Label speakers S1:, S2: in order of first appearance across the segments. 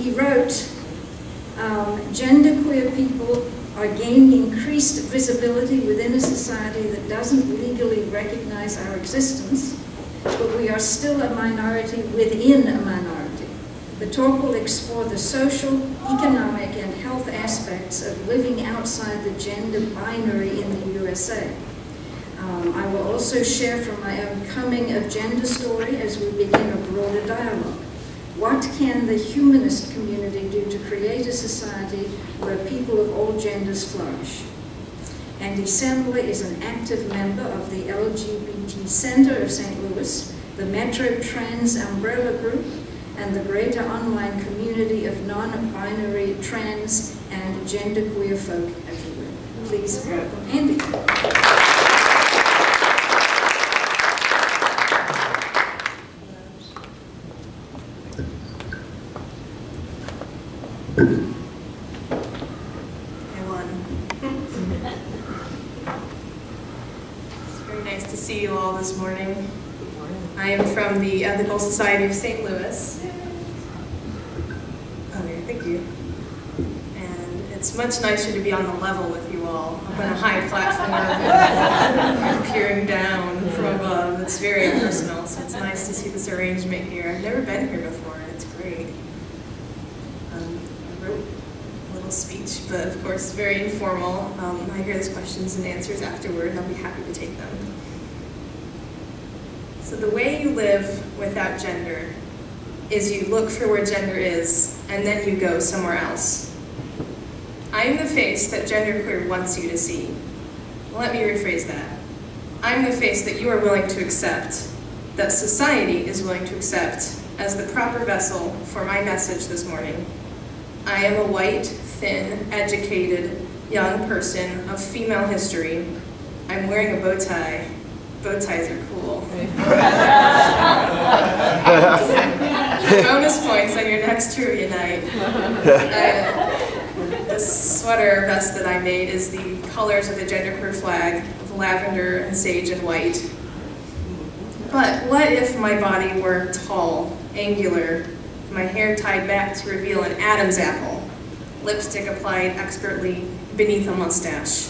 S1: He wrote, genderqueer people are gaining increased visibility within a society that doesn't legally recognize our existence, but we are still a minority within a minority. The talk will explore the social, economic, and health aspects of living outside the gender binary in the USA. I will also share from my own coming of gender story as we begin a broader dialogue. What can the humanist community do to create a society where people of all genders flourish? Andy Semler is an active member of the LGBT Center of St. Louis, the Metro Trans Umbrella Group, and the greater online community of non-binary, trans, and genderqueer folk everywhere. Please welcome Andy.
S2: See you all this morning. I am from the Ethical Society of St. Louis. Okay, thank you. And it's much nicer to be on the level with you all, up on a high platform, peering down from above. It's very impersonal, so it's nice to see this arrangement here. I've never been here before, and it's great. I wrote a little speech, but of course, very informal. I hear these questions and answers afterward, and I'll be happy to take them. So the way you live without gender is you look for where gender is, and then you go somewhere else. I'm the face that genderqueer wants you to see. Let me rephrase that. I'm the face that you are willing to accept, that society is willing to accept as the proper vessel for my message this morning. I am a white, thin, educated, young person of female history. I'm wearing a bow tie. Bow ties are cool. Bonus points on your next trivia night. This sweater vest that I made is the colors of the genderqueer flag of lavender and sage and white. But what if my body were tall, angular, my hair tied back to reveal an Adam's apple, lipstick applied expertly beneath a mustache?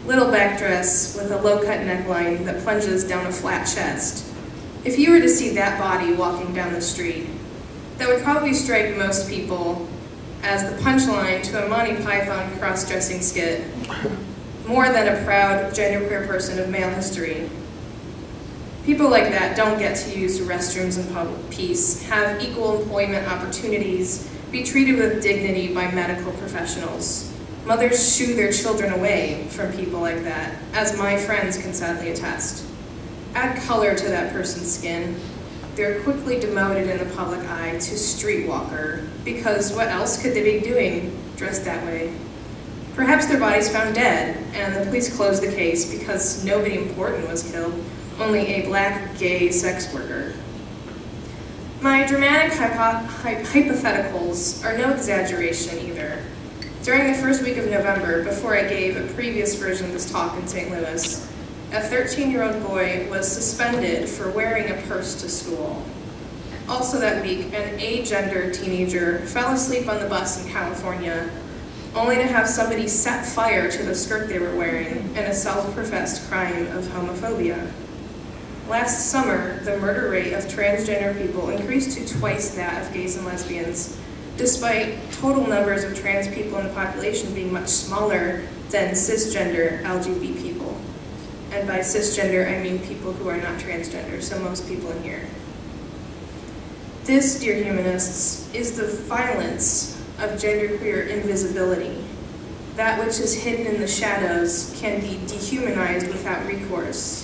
S2: Little back dress with a low-cut neckline that plunges down a flat chest. If you were to see that body walking down the street, that would probably strike most people as the punchline to a Monty Python cross-dressing skit, more than a proud genderqueer person of male history. People like that don't get to use restrooms in public peace, have equal employment opportunities, be treated with dignity by medical professionals. Mothers shoo their children away from people like that, as my friends can sadly attest. Add color to that person's skin. They're quickly demoted in the public eye to streetwalker, because what else could they be doing dressed that way? Perhaps their body's found dead, and the police closed the case because nobody important was killed, only a black gay sex worker. My dramatic hypotheticals are no exaggeration either. During the first week of November, before I gave a previous version of this talk in St. Louis, a 13-year-old boy was suspended for wearing a purse to school. Also that week, an agender teenager fell asleep on the bus in California, only to have somebody set fire to the skirt they were wearing in a self-professed crime of homophobia. Last summer, the murder rate of transgender people increased to twice that of gays and lesbians, despite total numbers of trans people in the population being much smaller than cisgender LGBT people. And by cisgender, I mean people who are not transgender, so most people in here. This, dear humanists, is the violence of genderqueer invisibility. That which is hidden in the shadows can be dehumanized without recourse.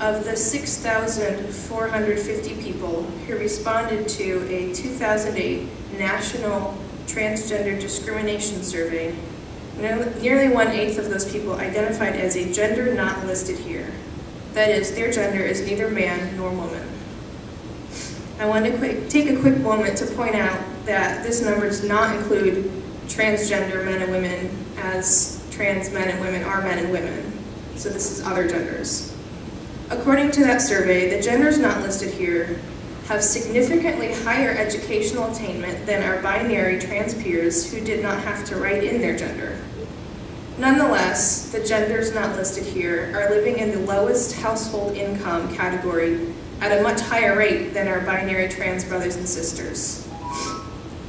S2: Of the 6,450 people who responded to a 2008 National Transgender Discrimination Survey, nearly 1/8 of those people identified as a gender not listed here. That is, their gender is neither man nor woman. I want to take a quick moment to point out that this number does not include transgender men and women, as trans men and women are men and women. So this is other genders. According to that survey, the genders not listed here have significantly higher educational attainment than our binary trans peers who did not have to write in their gender. Nonetheless, the genders not listed here are living in the lowest household income category at a much higher rate than our binary trans brothers and sisters.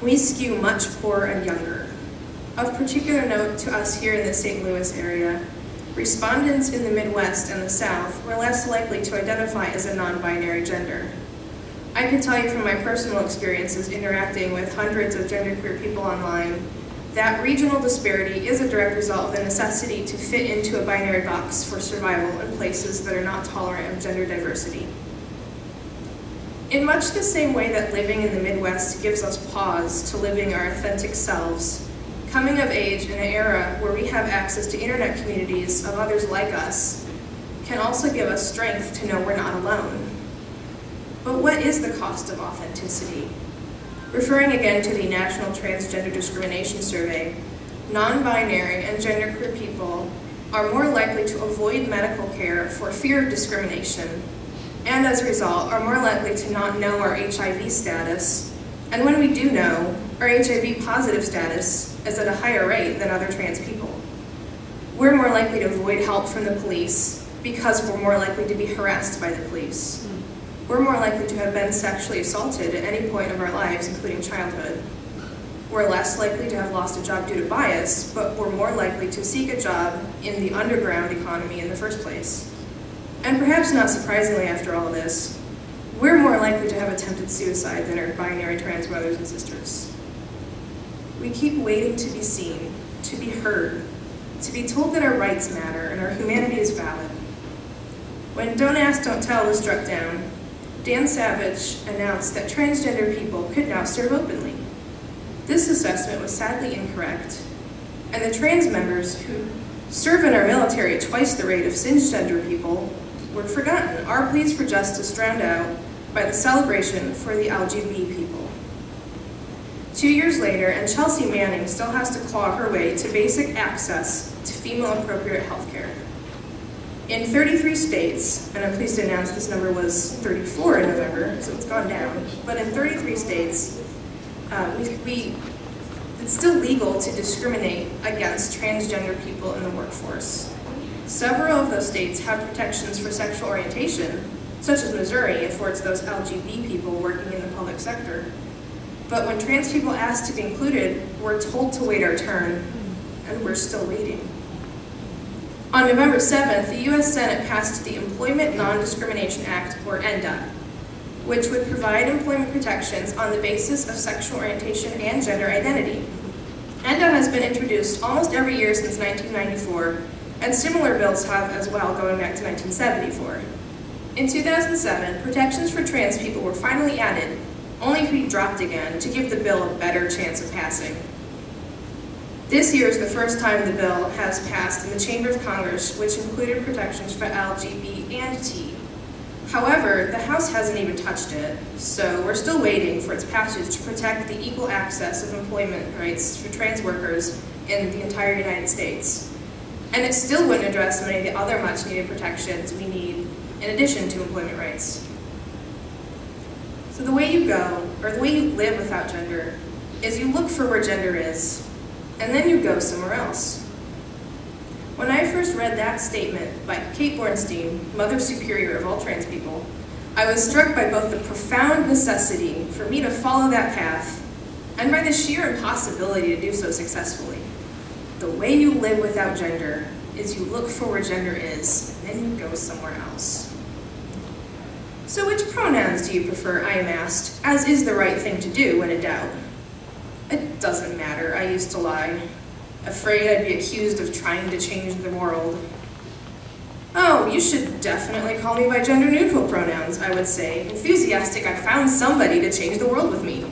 S2: We skew much poorer and younger. Of particular note to us here in the St. Louis area, respondents in the Midwest and the South were less likely to identify as a non-binary gender. I can tell you from my personal experiences interacting with hundreds of genderqueer people online that regional disparity is a direct result of the necessity to fit into a binary box for survival in places that are not tolerant of gender diversity. In much the same way that living in the Midwest gives us pause to living our authentic selves, coming of age in an era where we have access to internet communities of others like us can also give us strength to know we're not alone. But what is the cost of authenticity? Referring again to the National Transgender Discrimination Survey, non-binary and genderqueer people are more likely to avoid medical care for fear of discrimination, and as a result are more likely to not know our HIV status, and when we do know, our HIV positive status is at a higher rate than other trans people. We're more likely to avoid help from the police because we're more likely to be harassed by the police. We're more likely to have been sexually assaulted at any point of our lives, including childhood. We're less likely to have lost a job due to bias, but we're more likely to seek a job in the underground economy in the first place. And perhaps not surprisingly after all of this, we're more likely to have attempted suicide than our binary trans brothers and sisters. We keep waiting to be seen, to be heard, to be told that our rights matter and our humanity is valid. When Don't Ask, Don't Tell was struck down, Dan Savage announced that transgender people could now serve openly. This assessment was sadly incorrect, and the trans members who serve in our military at twice the rate of cisgender people were forgotten. Our pleas for justice drowned out by the celebration for the LGBT people. 2 years later, and Chelsea Manning still has to claw her way to basic access to female-appropriate health care. In 33 states, and I'm pleased to announce this number was 34 in November, so it's gone down, but in 33 states, it's still legal to discriminate against transgender people in the workforce. Several of those states have protections for sexual orientation, such as Missouri affords those LGBT people working in the public sector. But when trans people ask to be included, we're told to wait our turn, and we're still waiting. On November 7th, the U.S. Senate passed the Employment Non-Discrimination Act, or ENDA, which would provide employment protections on the basis of sexual orientation and gender identity. ENDA has been introduced almost every year since 1994, and similar bills have as well, going back to 1974. In 2007, protections for trans people were finally added, only to be dropped again to give the bill a better chance of passing. This year is the first time the bill has passed in the Chamber of Congress, which included protections for LGBT and T. However, the House hasn't even touched it, so we're still waiting for its passage to protect the equal access of employment rights for trans workers in the entire United States. And it still wouldn't address many of the other much-needed protections we need in addition to employment rights. So the way you go, or the way you live without gender, is you look for where gender is, and then you go somewhere else. When I first read that statement by Kate Bornstein, Mother Superior of all trans people, I was struck by both the profound necessity for me to follow that path and by the sheer impossibility to do so successfully. The way you live without gender is you look for where gender is, and then you go somewhere else. So which pronouns do you prefer, I am asked, as is the right thing to do when in doubt? It doesn't matter, I used to lie, afraid I'd be accused of trying to change the world. Oh, you should definitely call me by gender-neutral pronouns, I would say, enthusiastic I found somebody to change the world with me.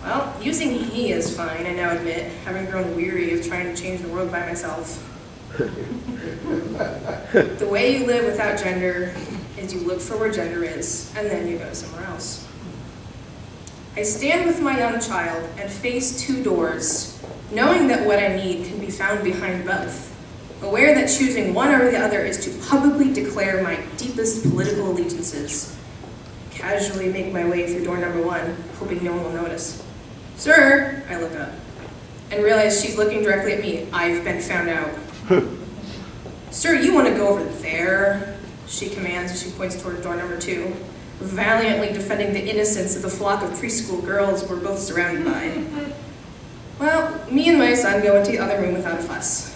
S2: Well, using he is fine, I now admit, having grown weary of trying to change the world by myself. The way you live without gender is you look for where gender is, and then you go somewhere else. I stand with my young child and face two doors, knowing that what I need can be found behind both, aware that choosing one or the other is to publicly declare my deepest political allegiances. casually make my way through door number 1, hoping no one will notice. "Sir," I look up, and realize she's looking directly at me. I've been found out. "Sir, you want to go over there?" she commands as she points toward door number 2, valiantly defending the innocence of the flock of preschool girls we're both surrounded by. Well, me and my son go into the other room without a fuss.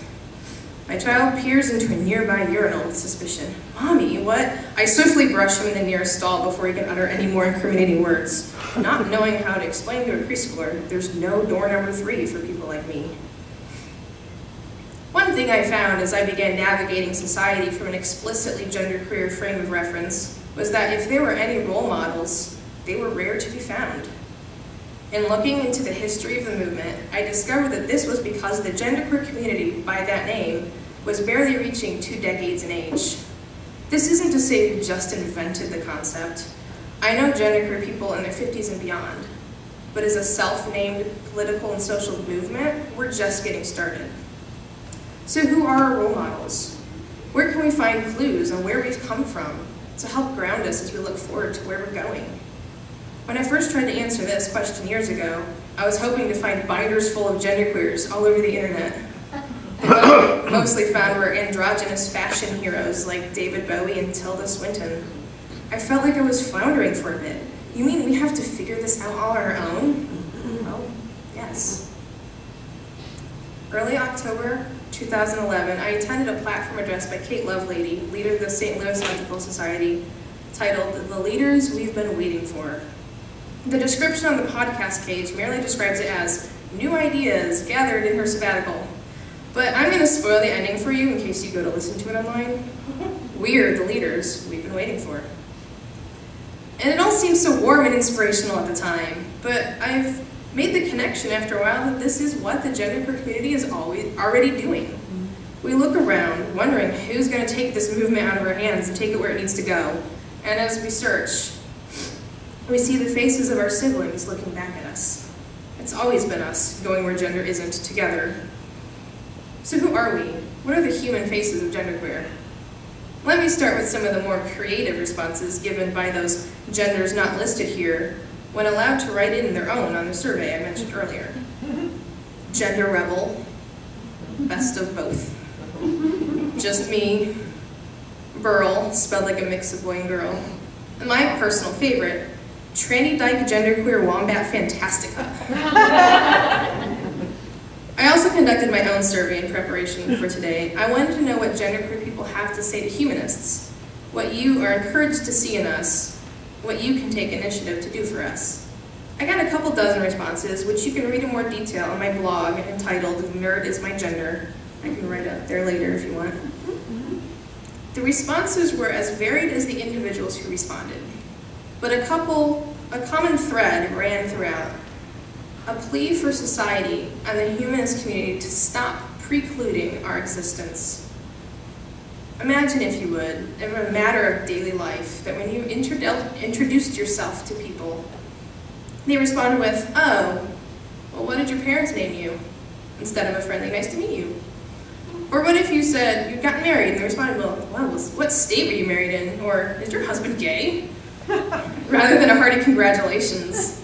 S2: My child peers into a nearby urinal with suspicion. "Mommy, what?" I swiftly brush him in the nearest stall before he can utter any more incriminating words, not knowing how to explain to a preschooler there's no door number 3 for people like me. One thing I found as I began navigating society from an explicitly genderqueer frame of reference was that if there were any role models, they were rare to be found. In looking into the history of the movement, I discovered that this was because the genderqueer community, by that name, was barely reaching 2 decades in age. This isn't to say we just invented the concept. I know genderqueer people in their 50s and beyond, but as a self-named political and social movement, we're just getting started. So who are our role models? Where can we find clues on where we've come from to help ground us as we look forward to where we're going? When I first tried to answer this question years ago, I was hoping to find binders full of genderqueers all over the internet. The one I mostly found were androgynous fashion heroes like David Bowie and Tilda Swinton. I felt like I was floundering for a bit. You mean we have to figure this out all on our own? Well, yes. Early October 2011, I attended a platform address by Kate Lovelady, leader of the St. Louis Electrical Society, titled "The Leaders We've Been Waiting For." The description on the podcast page merely describes it as new ideas gathered in her sabbatical. But I'm going to spoil the ending for you in case you go to listen to it online. We're the leaders we've been waiting for. And it all seems so warm and inspirational at the time, but I've made the connection after a while that this is what the genderqueer community is already doing. We look around, wondering who's going to take this movement out of our hands and take it where it needs to go. And as we search, we see the faces of our siblings looking back at us. It's always been us, going where gender isn't, together. So who are we? What are the human faces of genderqueer? Let me start with some of the more creative responses given by those genders not listed here when allowed to write in their own on the survey I mentioned earlier. Gender rebel, best of both. Just me, Burl, spelled like a mix of boy and girl. And my personal favorite, Tranny Dyke Genderqueer Wombat Fantastica. I also conducted my own survey in preparation for today. I wanted to know what genderqueer people have to say to humanists, what you are encouraged to see in us, what you can take initiative to do for us. I got a couple dozen responses, which you can read in more detail on my blog entitled Nerd is My Gender. I can write up there later if you want. The responses were as varied as the individuals who responded, but a common thread ran throughout. A plea for society and the humanist community to stop precluding our existence. Imagine, if you would, in a matter of daily life, that when you introduced yourself to people, they responded with, "Oh, well, what did your parents name you?" instead of a friendly, "Nice to meet you." Or what if you said you'd gotten married and they responded, "Well, what state were you married in?" Or, "Is your husband gay?" rather than a hearty congratulations.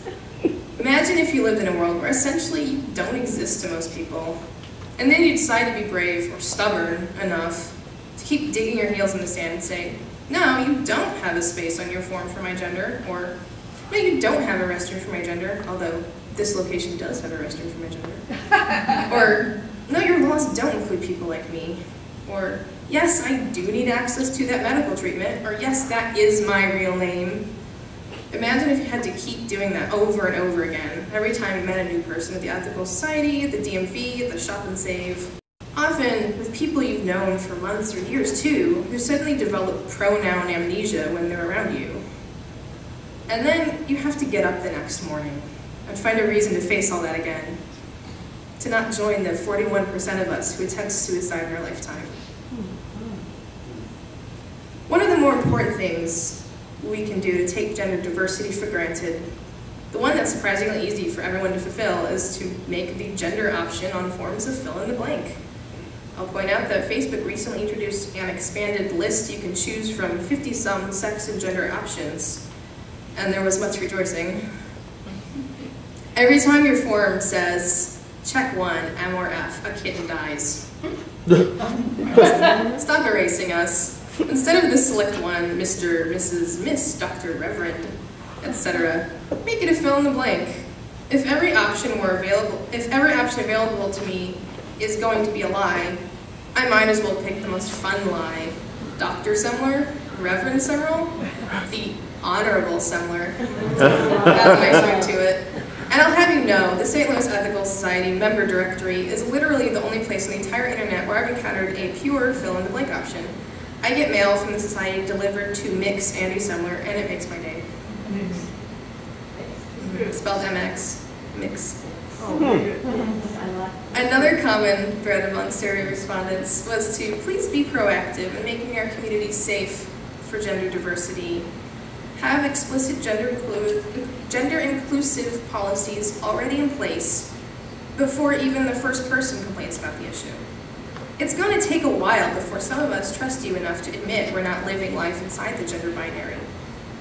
S2: Imagine if you lived in a world where essentially you don't exist to most people, and then you decide to be brave or stubborn enough to keep digging your heels in the sand and say, "No, you don't have a space on your form for my gender," or "No, you don't have a restroom for my gender, although this location does have a restroom for my gender." Or, "No, your laws don't include people like me," or "Yes, I do need access to that medical treatment," or "Yes, that is my real name." Imagine if you had to keep doing that over and over again, every time you met a new person at the Ethical Society, at the DMV, at the Shop and Save. Often with people you've known for months or years too, who suddenly develop pronoun amnesia when they're around you. And then you have to get up the next morning and find a reason to face all that again, to not join the 41% of us who attempt suicide in our lifetime. One of the more important things we can do to take gender diversity for granted, the one that's surprisingly easy for everyone to fulfill, is to make the gender option on forms of fill in the blank. I'll point out that Facebook recently introduced an expanded list you can choose from 50-some sex and gender options. and there was much rejoicing. Every time your form says, check 1, M or F, a kitten dies. Stop erasing us. Instead of the select one, Mr., Mrs., Miss, Dr., Reverend, etc., make it a fill in the blank. If every option available to me is going to be a lie, I might as well pick the most fun lie. Dr. Semler, Reverend Semler, the Honorable Semler. That's a nice ring to it. And I'll have you know, the St. Louis Ethical Society member directory is literally the only place on the entire internet where I've encountered a pure fill-in-the-blank option. I get mail from the Society delivered to Mix Andy Semler, and it makes my day. It's spelled MX. Mix. Another common thread among survey respondents was to please be proactive in making our community safe for gender diversity. Have explicit gender-inclusive policies already in place before even the first person complains about the issue. It's going to take a while before some of us trust you enough to admit we're not living life inside the gender binary.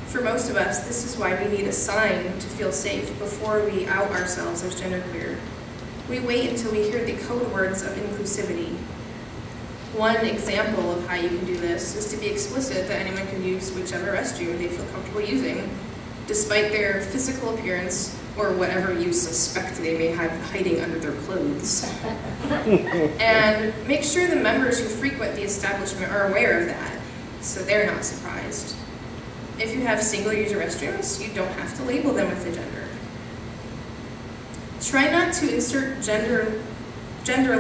S2: For most of us, this is why we need a sign to feel safe before we out ourselves as genderqueer. We wait until we hear the code words of inclusivity. One example of how you can do this is to be explicit that anyone can use whichever restroom they feel comfortable using, despite their physical appearance or whatever you suspect they may have hiding under their clothes. And make sure the members who frequent the establishment are aware of that, so they're not surprised. If you have single-user restrooms, you don't have to label them with a gender. Try not to insert gender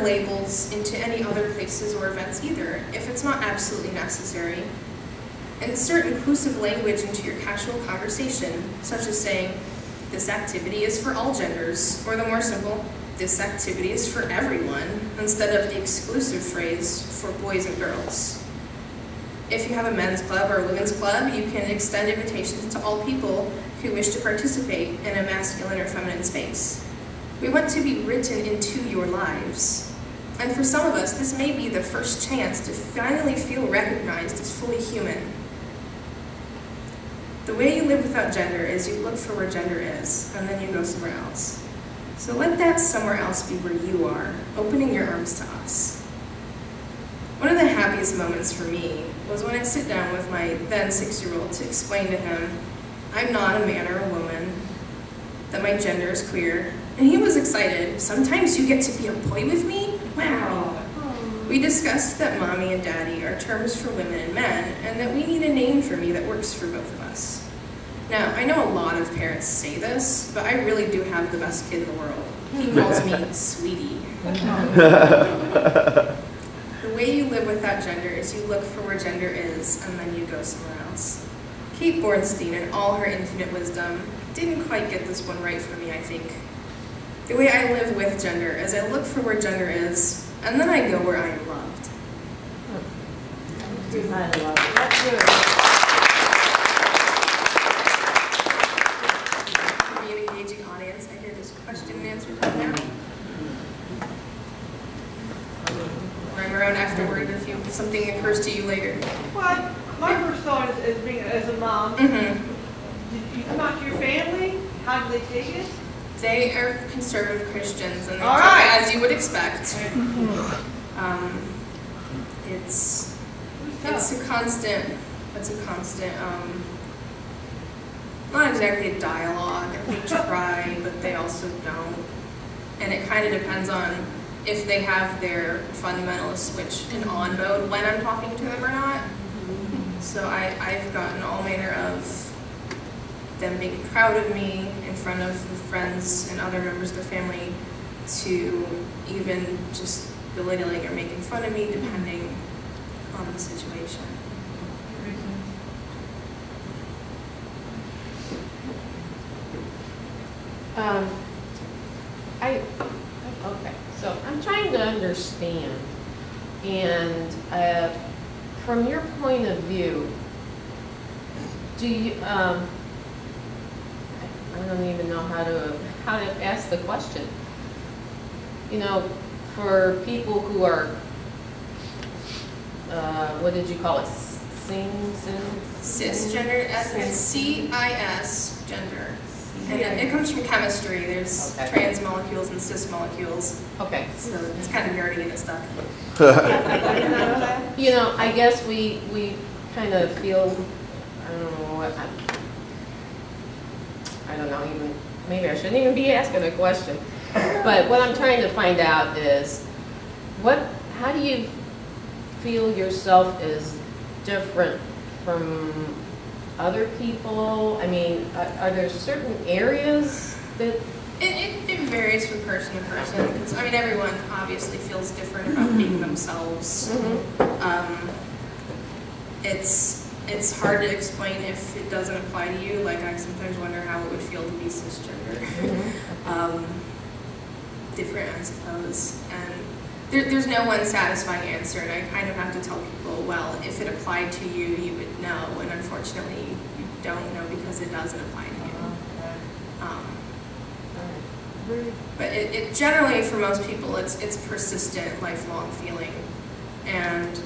S2: labels into any other places or events either, if it's not absolutely necessary. Insert inclusive language into your casual conversation, such as saying, this activity is for all genders, or the more simple, this activity is for everyone, instead of the exclusive phrase, for boys and girls. If you have a men's club or a women's club, you can extend invitations to all people who wish to participate in a masculine or feminine space. We want to be written into your lives. And for some of us, this may be the first chance to finally feel recognized as fully human. The way you live without gender is you look for where gender is, and then you go somewhere else. So let that somewhere else be where you are, opening your arms to us. One of the happiest moments for me was when I sit down with my then 6-year-old to explain to him, I'm not a man or a woman, that my gender is queer, and he was excited. Sometimes you get to be a boy with me? Wow. We discussed that mommy and daddy are terms for women and men, and that we need a name for me that works for both of us. Now, I know a lot of parents say this, but I really do have the best kid in the world. He calls me Sweetie. The way you live without gender is you look for where gender is, and then you go somewhere else. Kate Bornstein, in all her infinite wisdom, didn't quite get this one right for me, I think. The way I live with gender is I look for where gender is, and then I go where I am loved.
S3: I love it. That's good.
S2: To be an engaging audience, I hear this question and answer time now. Or I'm around afterward if something occurs to you later.
S3: Well, my first thought is being as a mom. Did you come out to your family? How did they take it?
S2: They are conservative Christians, and they
S3: All
S2: take
S3: right.
S2: it as you would expect. It's a constant, not exactly a dialogue. We try, but they also don't. And it kind of depends on if they have their fundamentalist switch in on mode when I'm talking to them or not. So I've gotten all manner of them being proud of me in front of the friends and other members of the family, to even just belittling or making fun of me depending on the situation.
S4: Okay, so I'm trying to understand, and from your point of view, do you, I don't even know how to ask the question. You know, for people who are, what did you call it,
S2: Cisgender, it's C-I-S, gender. And it comes from chemistry. There's trans molecules and cis molecules.
S4: Okay.
S2: So it's kind of nerdy and stuff.
S4: You know, I guess we kind of feel, I don't know what, I don't know even, maybe I shouldn't even be asking a question. But what I'm trying to find out is, how do you feel yourself is different from other people? I mean, are there certain areas that...
S2: It varies from person to person. Because, I mean, everyone obviously feels different about being themselves. It's hard to explain if it doesn't apply to you. Like, I sometimes wonder how it would feel to be cisgender. Different, I suppose. And there's no one satisfying answer, and I kind of have to tell people, well, if it applied to you, you would know, and unfortunately, you don't know because it doesn't apply to you. But it generally, for most people, it's persistent, lifelong feeling. And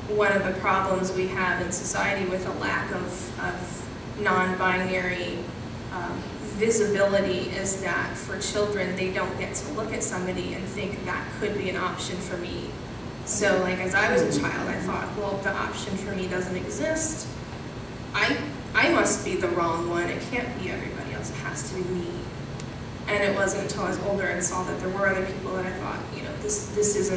S2: one of the problems we have in society with a lack of non-binary visibility is that for children, they don't get to look at somebody and think that could be an option for me. So like as I was a child, I thought, well, the option for me doesn't exist. I must be the wrong one. It can't be everybody else. It has to be me. And it wasn't until I was older and saw that there were other people that I thought, you know, this is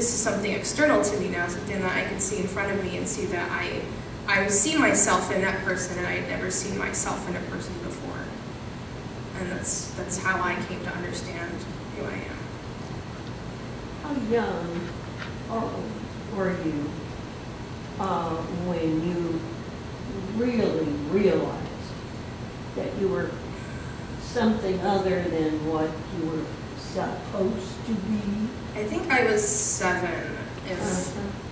S2: something external to me now, something that I can see in front of me and see that I see myself in that person, and I had never seen myself in a person before. And that's how I came to understand who I am.
S5: How young were you when you really realized that you were something other than what you were supposed to be?
S2: I think I was 7.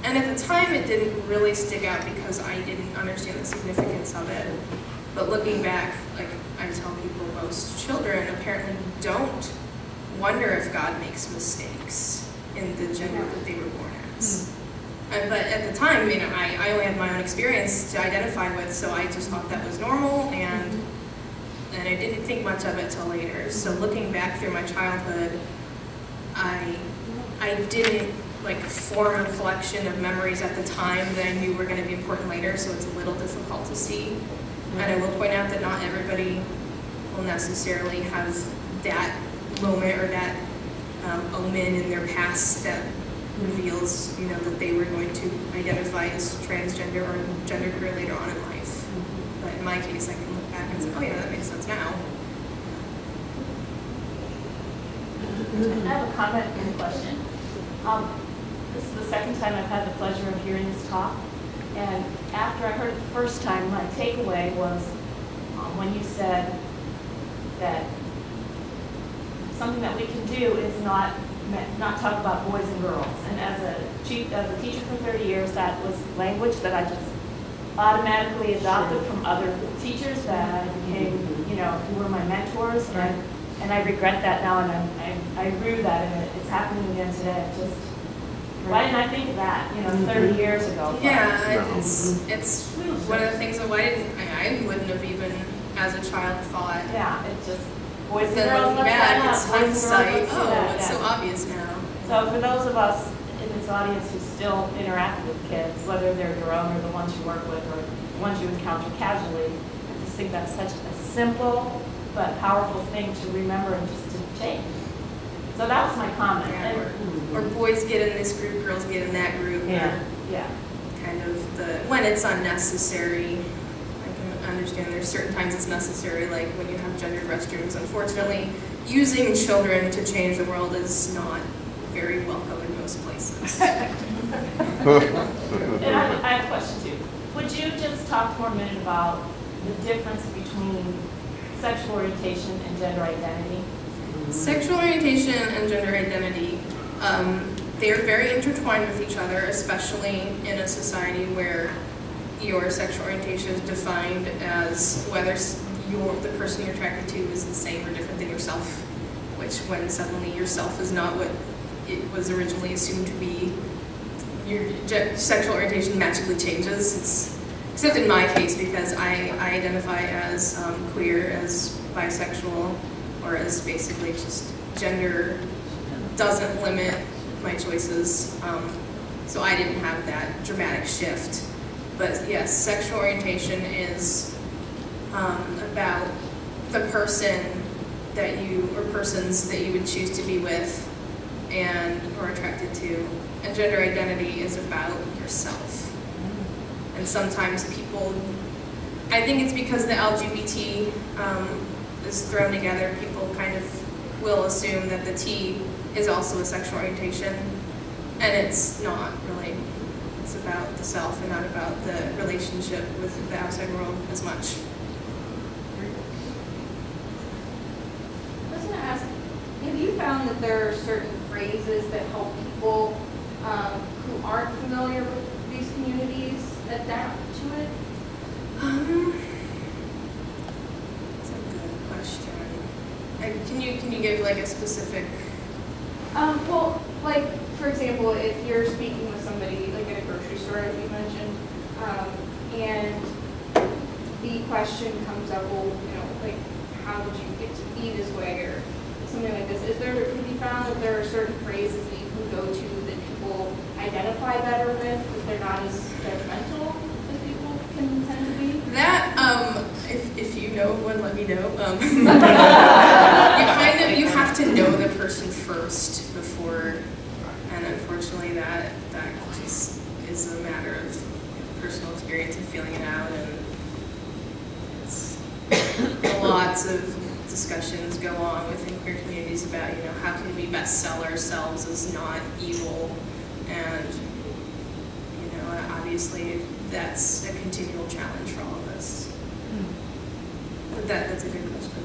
S2: And at the time it didn't really stick out because I didn't understand the significance of it. But looking back, like I tell people, most children apparently don't wonder if God makes mistakes in the gender that they were born as. But at the time, you know, I only had my own experience to identify with, so I just thought that was normal, and I didn't think much of it till later. So looking back through my childhood, I didn't like form a collection of memories at the time that I knew were going to be important later, so it's a little difficult to see. And I will point out that not everybody will necessarily have that moment or that omen in their past that reveals, you know, that they were going to identify as transgender or genderqueer later on in life. But in my case, I can look back and say, oh yeah, that makes sense now.
S6: I have a comment and a question. This is the second time I've had the pleasure of hearing this talk, and after I heard it the first time, my takeaway was when you said that something that we can do is not talk about boys and girls. And as a teacher for 30 years, that was language that I just automatically adopted from other teachers that I became, you know, who were my mentors, and I regret that now, and I rue that, and it's happening again today. Just why didn't I think of that, you know, 30 years ago?
S2: Yeah, it's one of the things that I wouldn't have even as a child thought.
S6: Yeah, it's just boys and
S2: Then
S6: girls.
S2: looking back, it's hindsight. Oh, it's
S6: yeah.
S2: so obvious now.
S6: So for those of us in this audience who still interact with kids, whether they're your own or the ones you work with or the ones you encounter casually, I just think that's such a simple but powerful thing to remember and just to change. So that was my comment.
S2: Yeah, or boys get in this group, girls get in that group.
S6: Yeah.
S2: Kind of when it's unnecessary. I can understand there's certain times it's necessary, like when you have gendered restrooms. Unfortunately, using children to change the world is not very welcome in most places.
S6: And I have a question too. Would you just talk for a minute about the difference between sexual orientation and gender identity?
S2: Sexual orientation and gender identity, they are very intertwined with each other, especially in a society where your sexual orientation is defined as whether the person you're attracted to is the same or different than yourself, which when suddenly yourself is not what it was originally assumed to be, your sexual orientation magically changes. Except in my case, because I identify as queer, as bisexual, or as basically just gender doesn't limit my choices. So I didn't have that dramatic shift. But yes, sexual orientation is about the person that you, or persons that you would choose to be with and or attracted to. And gender identity is about yourself. And sometimes people, I think it's because the LGBT is thrown together, people kind of will assume that the T is also a sexual orientation, and it's not really. It's about the self and not about the relationship with the outside world as much.
S7: I was going to ask, have you found that there are certain phrases that help people who aren't familiar with these communities adapt to it?
S2: That's a good question. Can you give like a specific?
S7: Well, like for example, if you're speaking with somebody like at a grocery store, as you mentioned, and the question comes up, well, you know, like how did you get to be this way, or something like this? Have you found that there are certain phrases that you can go to that people identify better with, that they're not as judgmental as people can tend to be?
S2: That, if you know one, let me know. You have to know the person first before, and unfortunately that just is a matter of personal experience and feeling it out, and it's lots of discussions go on within queer communities about, you know, how can we best sell ourselves as not evil, and, you know, obviously that's a continual challenge for all of us. But that's a good question.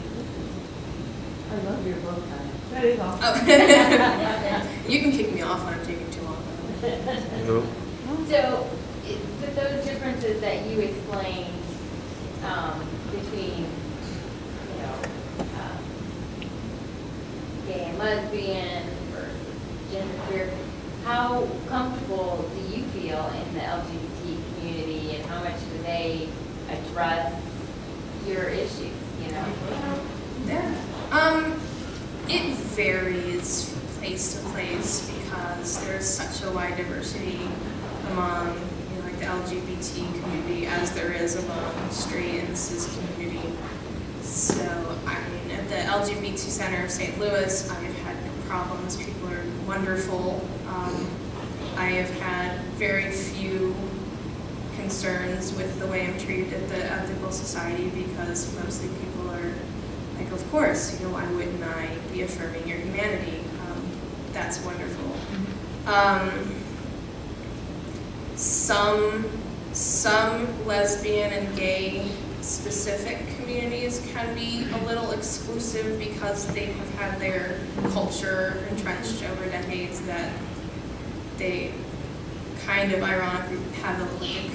S5: I love your bow tie.
S3: That is awesome.
S2: Oh. You can kick me off when I'm taking too long.
S8: No.
S7: So, with those differences that you explained between, you know, gay and lesbian versus genderqueer, how comfortable do you feel in the LGBT community, and how much do they address your issues, you know?
S2: Yeah. It varies place to place because there's such a wide diversity among, you know, like the LGBT community as there is among straight and cis community. So, I mean, at the LGBT Center of St. Louis, I've had no problems. People are wonderful. I have had very few concerns with the way I'm treated at the Ethical Society because mostly people are like, of course, you know, why wouldn't I be affirming your humanity? That's wonderful. Some lesbian and gay specific communities can be a little exclusive because they have had their culture entrenched over decades, that they kind of ironically have a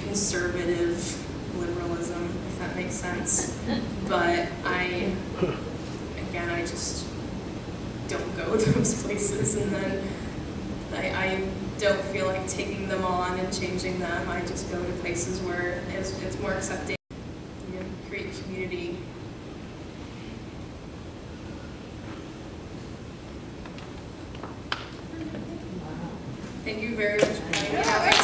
S2: conservative liberalism, if that makes sense. But I just don't go those places, and then I don't feel like taking them on and changing them. I just go to places where it's more accepting, you know, create community. Thank you very much for having me.